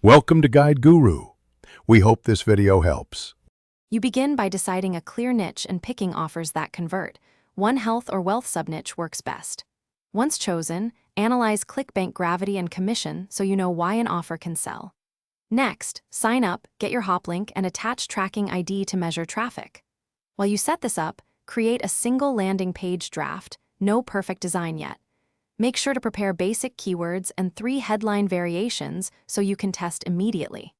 Welcome to Guide Guru. We hope this video helps. You begin by deciding a clear niche and picking offers that convert. One health or wealth subniche works best. Once chosen, analyze Clickbank gravity and commission so you know why an offer can sell. Next, sign up, get your hop link, and attach tracking ID to measure traffic. While you set this up, create a single landing page draft, no perfect design yet. Make sure to prepare basic keywords and 3 headline variations so you can test immediately.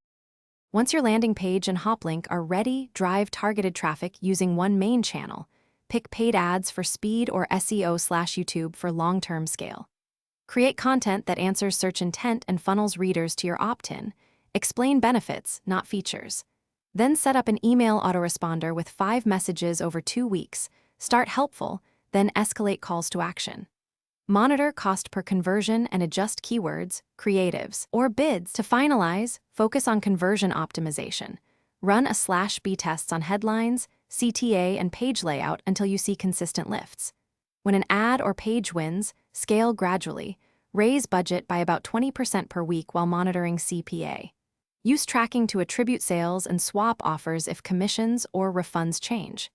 Once your landing page and hop link are ready, drive targeted traffic using one main channel. Pick paid ads for speed or SEO/YouTube for long-term scale. Create content that answers search intent and funnels readers to your opt-in. Explain benefits, not features. Then set up an email autoresponder with 5 messages over 2 weeks. Start helpful, then escalate calls to action. Monitor cost per conversion and adjust keywords, creatives, or bids. To finalize, focus on conversion optimization. Run a /B tests on headlines, CTA, and page layout until you see consistent lifts. When an ad or page wins, scale gradually. Raise budget by about 20% per week while monitoring CPA. Use tracking to attribute sales and swap offers if commissions or refunds change.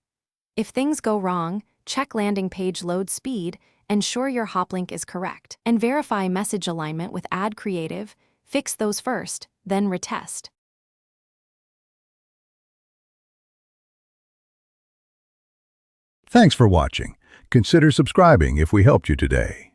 If things go wrong, check landing page load speed, ensure your hop link is correct, and verify message alignment with ad creative. Fix those first, then retest. Thanks for watching. Consider subscribing if we helped you today.